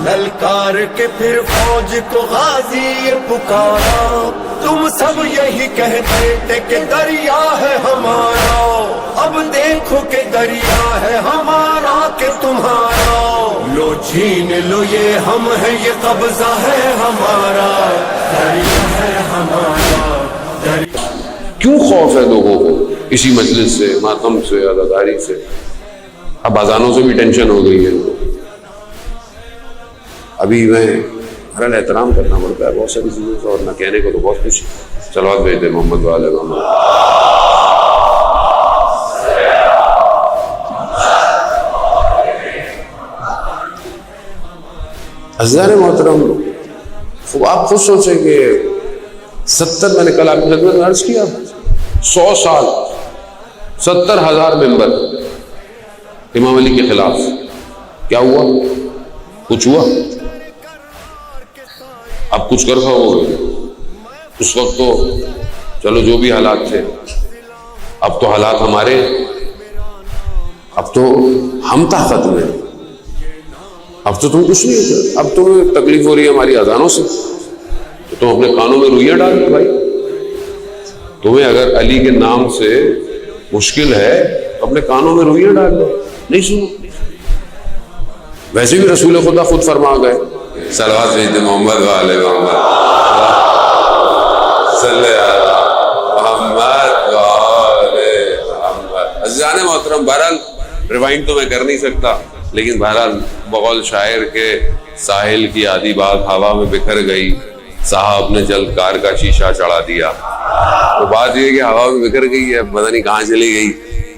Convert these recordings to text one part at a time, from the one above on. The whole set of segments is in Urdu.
للکار کے پھر فوج کو غازی پکارا، تم سب یہی کہتے تھے کہ دریا ہے ہمارا، اب دیکھو کہ دریا ہے ہمارا کہ تمہارا، لو چھین لو یہ ہم ہے یہ قبضہ ہے ہمارا، دریا ہے ہمارا دریا۔ کیوں خوف ہے لوگوں کو اسی مجلس سے، ماتم سے، عزاداری سے؟ اب اذانوں سے بھی ٹینشن ہو گئی ہے ان کو۔ ابھی میں بہرحال احترام کرنا پڑتا ہے بہت ساری چیزوں سے، اور نہ کہنے کو تو بہت کچھ۔ صلوات بھیج دے محمد والے محمد۔ عزیزان محترم، آپ خود سوچیں کہ 70، میں نے کل آپ کی خدمت میں عرض کیا، 100 سال 70,000 ممبر امام علی کے خلاف، کیا ہوا؟ کچھ ہوا؟ اب کچھ کر ہو گئے؟ اس وقت تو چلو جو بھی حالات تھے، اب تو حالات ہمارے، اب تو ہم طاقت میں، اب تو تم کچھ نہیں ہوتا، اب تمہیں تکلیف ہو رہی ہے ہماری اذانوں سے، تو تم اپنے کانوں میں روئیاں ڈال دو بھائی۔ تمہیں اگر علی کے نام سے مشکل ہے تو اپنے کانوں میں روئیاں ڈال دو، نہیں سنو۔ ویسے بھی رسول خدا خود فرما گئے، صلوات بھیج دے محمد والے محمد، صلی اللہ محمد والے محمد۔ عزیزان محترم، بہرحال ریوائنڈ تو میں کر نہیں سکتا، لیکن بہرحال بقول شاعر کے ساحل کی آدھی بات ہوا میں بکھر گئی، صاحب نے جلد کار کا شیشہ چڑھا دیا۔ تو بات یہ ہے کہ ہوا میں بکھر گئی ہے، پتہ نہیں کہاں چلی گئی۔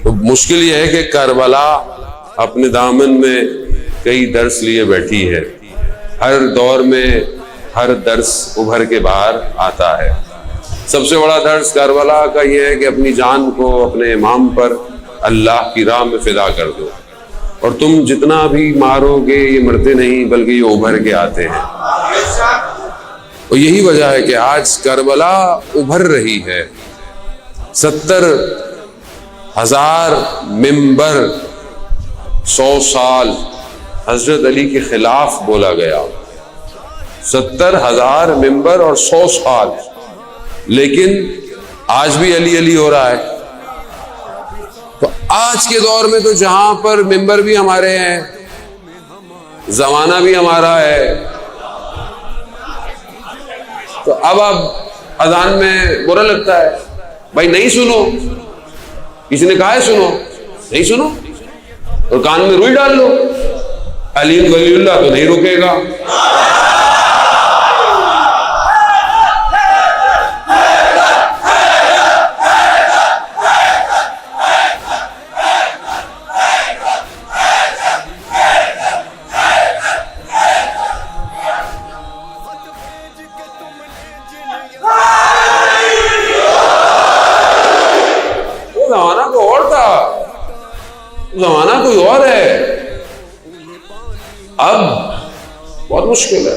تو مشکل یہ ہے کہ کربلا اپنے دامن میں کئی درس لیے بیٹھی ہے، ہر دور میں ہر درس ابھر کے باہر آتا ہے۔ سب سے بڑا درس کربلا کا یہ ہے کہ اپنی جان کو اپنے امام پر اللہ کی راہ میں فدا کر دو، اور تم جتنا بھی مارو گے یہ مرتے نہیں بلکہ یہ ابھر کے آتے ہیں۔ اور یہی وجہ ہے کہ آج کربلا ابھر رہی ہے۔ 70,000 ممبر، 100 سال حضرت علی کے خلاف بولا گیا، 70,000 ممبر اور 100 سال، لیکن آج بھی علی علی ہو رہا ہے۔ تو آج کے دور میں تو جہاں پر ممبر بھی ہمارے ہیں، زمانہ بھی ہمارا ہے، تو اب اذان میں برا لگتا ہے، بھائی نہیں سنو، کسی نے کہا ہے سنو، نہیں سنو، اور کان میں روئی ڈال لو، علی ولی اللہ تو نہیں رکے گا۔ زمانہ کو اور تھا، زمانہ کوئی اور ہے، اب بہت مشکل ہے۔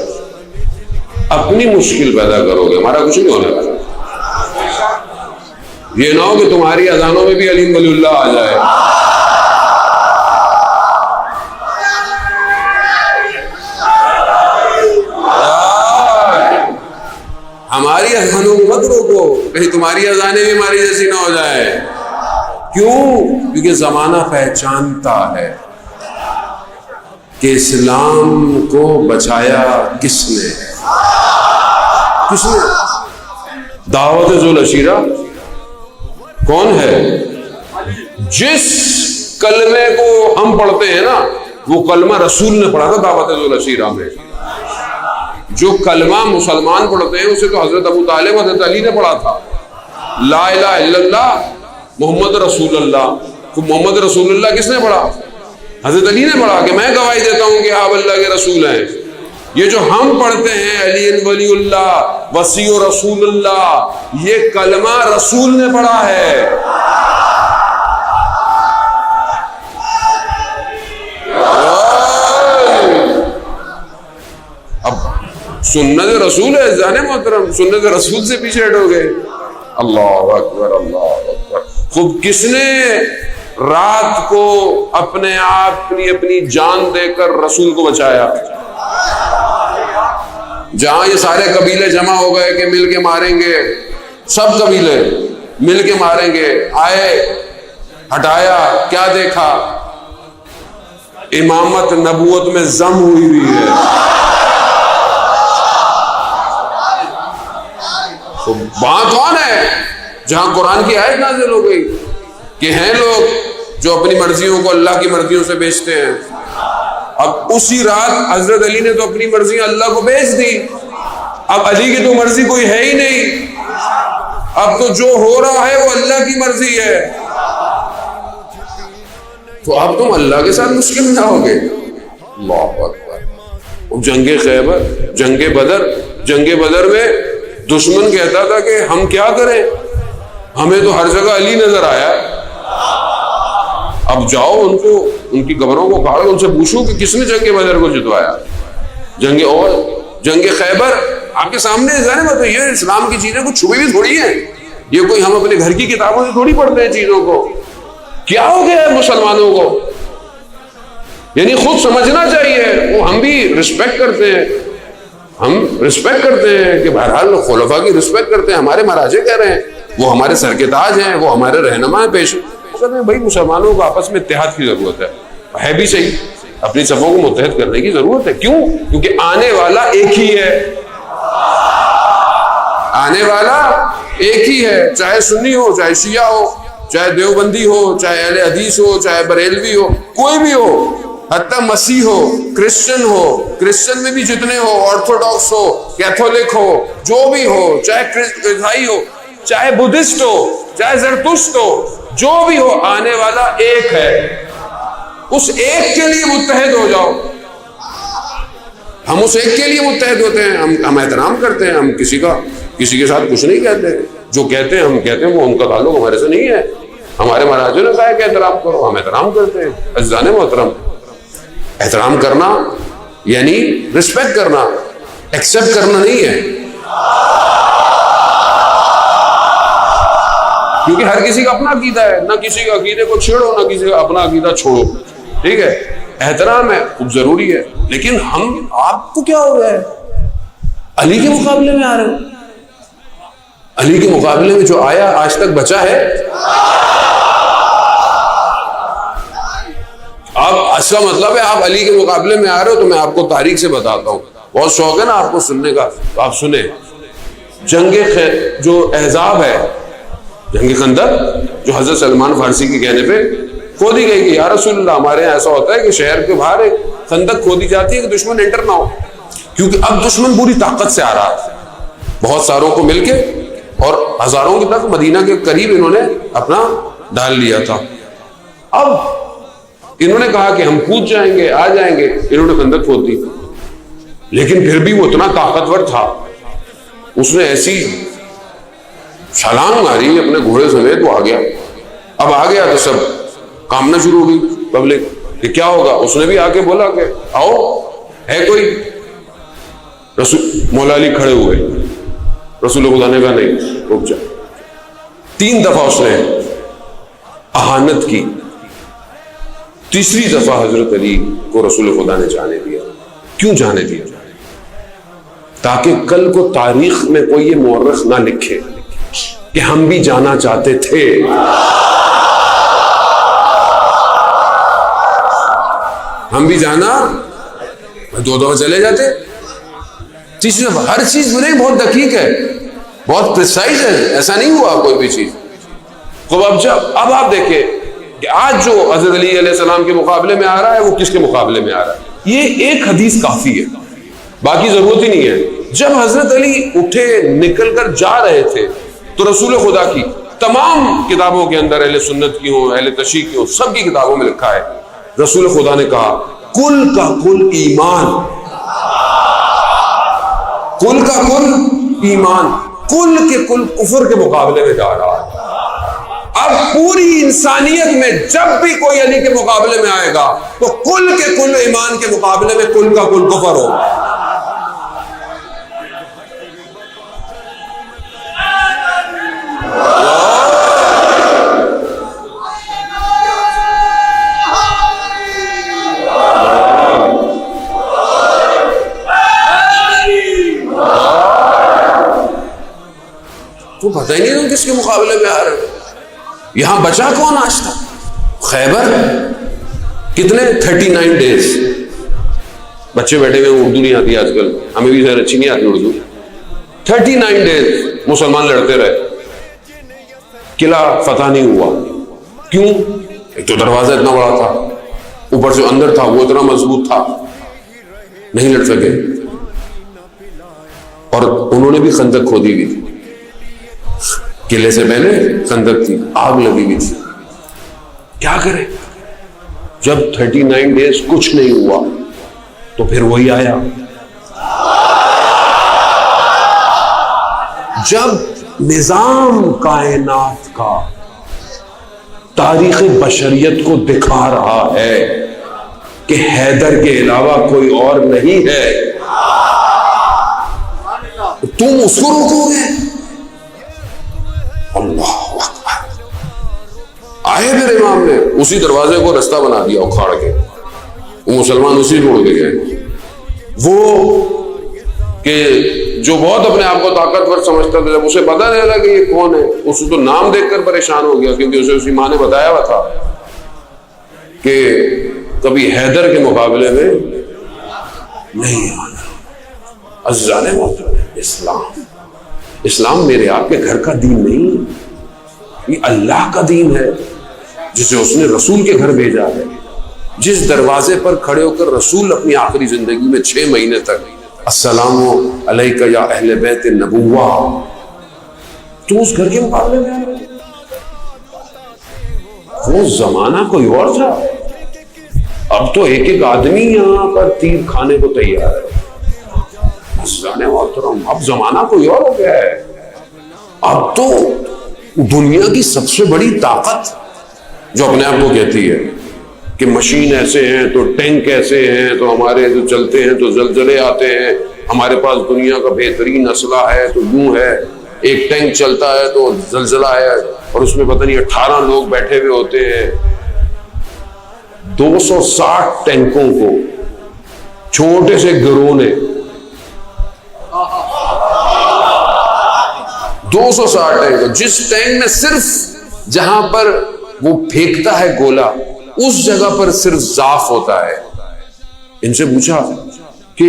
اپنی مشکل پیدا کرو گے، ہمارا کچھ نہیں ہونے والا۔ یہ نہ ہو کہ تمہاری اذانوں میں بھی علی ولی اللہ آ جائے۔ ہماری اذانوں کو مت روکو، کہیں تمہاری اذانیں بھی ہماری جیسی نہ ہو جائے۔ کیوں؟ کیونکہ زمانہ پہچانتا ہے کہ اسلام کو بچایا کس نے؟ کس نے؟ دعوت ذو العشیرہ کون ہے؟ جس کلمے کو ہم پڑھتے ہیں نا، وہ کلمہ رسول نے پڑھا تھا دعوت ذو العشیرہ میں۔ جو کلمہ مسلمان پڑھتے ہیں اسے تو حضرت ابو طالب حضرت علی نے پڑھا تھا، لا الہ الا اللہ محمد رسول اللہ۔ تو محمد رسول اللہ کس نے پڑھا؟ حضرت علی نے پڑھا کہ میں گواہی دیتا ہوں کہ آپ اللہ کے رسول ہیں۔ یہ جو ہم پڑھتے ہیں علی ولی اللہ وصی رسول اللہ، یہ کلمہ رسول نے پڑھا ہے۔ اب سنت رسول ہے جانے محترم، سنت رسول سے پیچھے ہٹو گے؟ اللہ اکبر اللہ اکبر۔ خوب کس نے رات کو اپنے آپ اپنی جان دے کر رسول کو بچایا؟ جہاں یہ سارے قبیلے جمع ہو گئے کہ مل کے ماریں گے، سب قبیلے مل کے ماریں گے، آئے، ہٹایا، کیا دیکھا؟ امامت نبوت میں ضم ہوئی ہوئی ہے۔ تو وہاں کون ہے جہاں قرآن کی آیت نازل ہو گئی کہ ہیں لوگ جو اپنی مرضیوں کو اللہ کی مرضیوں سے بیچتے ہیں؟ اب اسی رات حضرت علی نے تو اپنی مرضیاں اللہ کو بیچ دی، اب علی کی تو مرضی کوئی ہے ہی نہیں، اب تو جو ہو رہا ہے وہ اللہ کی مرضی ہے، تو اب تم اللہ کے ساتھ مشکل نہ ہوگے۔ اللہ اکبر۔ جنگ خیبر، جنگ بدر میں دشمن کہتا تھا کہ ہم کیا کریں، ہمیں تو ہر جگہ علی نظر آیا، اب جاؤ ان کی قبروں کو کاڑو، ان سے پوچھو کہ کس نے جنگ بدر کو جتوایا۔ جنگ خیبر آپ کے سامنے ظاہر بات ہے، یہ اسلام کی چیزیں کچھ چھپی بھی تھوڑی ہیں، یہ کوئی ہم اپنے گھر کی کتابوں سے تھوڑی پڑھتے ہیں چیزوں کو۔ کیا ہو گیا ہے مسلمانوں کو؟ یعنی خود سمجھنا چاہیے، وہ ہم بھی رسپیکٹ کرتے ہیں، کہ بہرحال خلفاء کی رسپیکٹ کرتے ہیں، ہمارے مہاراجے کہہ رہے ہیں، وہ ہمارے سر کے تاج ہیں، وہ ہمارے رہنما ہیں پیش۔ بھائی مسلمانوں کو آپس میں اتحاد کی ضرورت ہے بھی صحیح، اپنی صفوں کو متحد کرنے کی ضرورت ہے۔ کیوں؟ کیونکہ آنے والا ایک ہی ہے، آنے والا ایک ہی ہے، چاہے سنی ہو، چاہے شیعہ ہو، چاہے دیوبندی ہو، چاہے اہل حدیث ہو، چاہے بریلوی ہو، کوئی بھی ہو، حتیٰ مسیح ہو، کرسچن میں بھی جتنے ہو، آرتھوڈاکس ہو، کیتھولک ہو، جو بھی ہو، چاہے عیسائی ہو، چاہے بدھسٹ ہو، چاہے زرتشت ہو، جو بھی ہو، آنے والا ایک ہے، اس ایک کے لیے متحد ہو جاؤ۔ ہم اس ایک کے لیے متحد ہوتے ہیں، ہم احترام کرتے ہیں، ہم کسی کے ساتھ کچھ نہیں کہتے، جو کہتے ہیں ہم کہتے ہیں وہ ان کا تعلق ہمارے سے نہیں ہے، ہمارے مہاراجوں نے کہا کہ احترام کرو، ہم احترام کرتے ہیں۔ عزیزان محترم، احترام کرنا یعنی رسپیکٹ کرنا، ایکسپٹ کرنا نہیں ہے، کیونکہ ہر کسی کا اپنا عقیدہ ہے، نہ کسی کے عقیدے کو چھیڑو، نہ کسی کا اپنا عقیدہ چھوڑو، ٹھیک ہے؟ احترام ہے، خوب ضروری ہے، لیکن آپ کو کیا ہو گیا ہے؟ علی کے مقابلے میں آ رہے ہو؟ علی کے مقابلے میں جو آیا آج تک بچا ہے؟ اب اس کا مطلب ہے آپ علی کے مقابلے میں آ رہے ہو، تو میں آپ کو تاریخ سے بتاتا ہوں، بہت شوق ہے نا آپ کو سننے کا، تو آپ سنیں۔ جو احزاب ہے، جنگ خندق، جو حضرت سلمان فارسی کے کہنے پہ کھودی گئی کہ یا رسول اللہ، ہمارے یہاں ایسا ہوتا ہے کہ شہر کے باہر ایک خندق کھودی جاتی ہے کہ دشمن انٹر نہ ہو، کیونکہ اب دشمن پوری طاقت سے آ رہا ہے، بہت ساروں کو مل کے اور ہزاروں کے تک مدینہ کے قریب انہوں نے اپنا ڈال لیا تھا۔ اب انہوں نے کہا کہ ہم کود جائیں گے، آ جائیں گے، انہوں نے خندق کھود دی، لیکن پھر بھی وہ اتنا طاقتور تھا، اس نے ایسی چھلانگ ماری اپنے گھوڑے سمیت، وہ آ گیا۔ اب آ گیا تو سب کامنا شروع ہوئی پبلک کہ کیا ہوگا، اس نے بھی آ کے بولا کہ آؤ، ہے کوئی؟ مولا علی کھڑے ہوئے، رسول خدا نے کہا نہیں، رک جا۔ 3 دفعہ اس نے اہانت کی، تیسری دفعہ حضرت علی کو رسول خدا نے جانے دیا۔ کیوں جانے دیا؟ تاکہ کل کو تاریخ میں کوئی یہ مورخ نہ لکھے کہ ہم بھی جانا چاہتے تھے، ہم بھی جانا، 2 دفعہ چلے جاتے، تیسری دفعہ۔ ہر چیز بنے بہت دقیق ہے، بہت پریسائز ہے، ایسا نہیں ہوا کوئی بھی چیز۔ تو اب آپ دیکھیں کہ آج جو حضرت علی علیہ السلام کے مقابلے میں آ رہا ہے، وہ کس کے مقابلے میں آ رہا ہے؟ یہ ایک حدیث کافی ہے، باقی ضرورت ہی نہیں ہے۔ جب حضرت علی اٹھے، نکل کر جا رہے تھے، تو رسول خدا کی تمام کتابوں کے اندر، اہل سنت کی ہوں، اہل تشیع کی ہوں، سب کی کتابوں میں لکھا ہے، رسول خدا نے کہا کل کا کل ایمان، کل کا کل ایمان، کل کے کل کفر کے مقابلے میں جا رہا ہے۔ اب پوری انسانیت میں جب بھی کوئی علی کے مقابلے میں آئے گا تو کل کے کل ایمان کے مقابلے میں کل کا کل کفر ہو۔ تو پتہ ہی نہیں تم کس کے مقابلے میں آ رہے ہو. یہاں بچا کون آج تک؟ خیبر کتنے 39 ڈیز. بچے بیٹھے ہوئے اردو نہیں آتی آج کل, ہمیں بھی اچھی نہیں آتی اردو. 39 ڈیز مسلمان لڑتے رہے, قلعہ فتح نہیں ہوا. کیوں؟ ایک تو دروازہ اتنا بڑا تھا, اوپر سے اندر تھا وہ اتنا مضبوط تھا, نہیں لڑ سکے. اور انہوں نے بھی خندق کھودی ہوئی تھی, قلعے سے پہلے خندق تھی, آگ لگی ہوئی تھی. کیا کرے؟ جب 39 ڈیز کچھ نہیں ہوا تو پھر وہی آیا. جب نظام کائنات کا تاریخ بشریت کو دکھا رہا ہے کہ حیدر کے علاوہ کوئی اور نہیں ہے, تم اس کو روکو گے؟ اللہ اکبر. آئے پھر امام نے اسی دروازے کو رستہ بنا دیا اکھاڑ کے, وہ مسلمان اسی روڑ کے گئے. وہ کہ جو بہت اپنے آپ کو طاقتور سمجھتا تھا, جب اسے پتہ نہیں لگا کہ یہ کون ہے, اس تو نام دیکھ کر پریشان ہو گیا, کیونکہ اسے اسی ماں نے بتایا ہوا تھا کہ کبھی حیدر کے مقابلے میں نہیں آنا. عزیزان محترم, اسلام میرے آپ کے گھر کا دین نہیں, یہ اللہ کا دین ہے جسے اس نے رسول کے گھر بھیجا ہے. جس دروازے پر کھڑے ہو کر رسول اپنی آخری زندگی میں 6 مہینے تک السلام علیکہ یا اہل بیت النبوہ, تو اس گھر کے مقابلے میں آئے. وہ زمانہ کوئی اور تھا. اب تو ایک ایک آدمی یہاں پر تیر کھانے کو تیار ہے. اب زمانہ کوئی اور ہو گیا ہے. اب تو دنیا کی سب سے بڑی طاقت جو اپنے آپ کو کہتی ہے کہ مشین ایسے ہیں تو ٹینک ایسے ہیں تو ہمارے جو چلتے ہیں تو زلزلے آتے ہیں, ہمارے پاس دنیا کا بہترین اسلحہ ہے تو یوں ہے, ایک ٹینک چلتا ہے تو زلزلہ ہے اور اس میں پتہ نہیں 18 لوگ بیٹھے ہوئے ہوتے ہیں. 260 ٹینکوں کو چھوٹے سے گروہ نے 260 ٹینک, جس ٹینک میں صرف جہاں پر وہ پھینکتا ہے گولا اس جگہ پر صرف ضعف ہوتا ہے. ان سے پوچھا کہ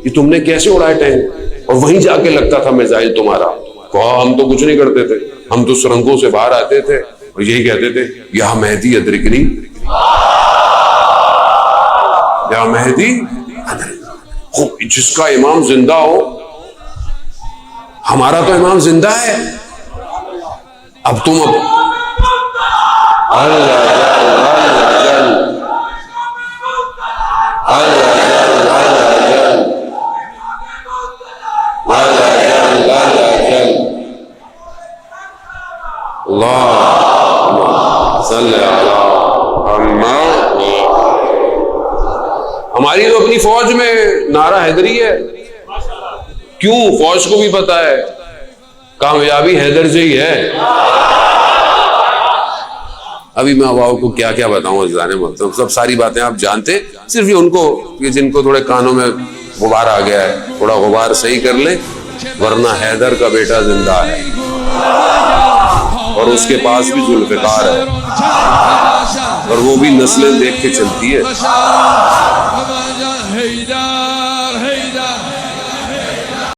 یہ تم نے کیسے اڑائے ٹینک, اور وہیں جا کے لگتا تھا میزائل تمہارا. کہا ہم تو کچھ نہیں کرتے تھے, ہم تو سرنگوں سے باہر آتے تھے اور یہی کہتے تھے یا مہدی ادرکنی, یا مہدی ادرکنی. جس کا امام زندہ ہو, ہمارا تو امام زندہ ہے. اب تم ہماری تو اپنی فوج میں نعرہ حیدری ہے. کیوں؟ فوج کو بھی پتا ہے کامیابی حیدر سے ہی ہے. ابھی میں آپ کو کیا کیا بتاؤں عزیزان محترم, سب ساری باتیں آپ جانتے, صرف یہ ان کو جن کو تھوڑے کانوں میں غبار آ گیا ہے, تھوڑا غبار صحیح کر لیں, ورنہ حیدر کا بیٹا زندہ ہے اور اس کے پاس بھی ذوالفقار ہے اور وہ بھی نسلیں دیکھ کے چلتی ہے.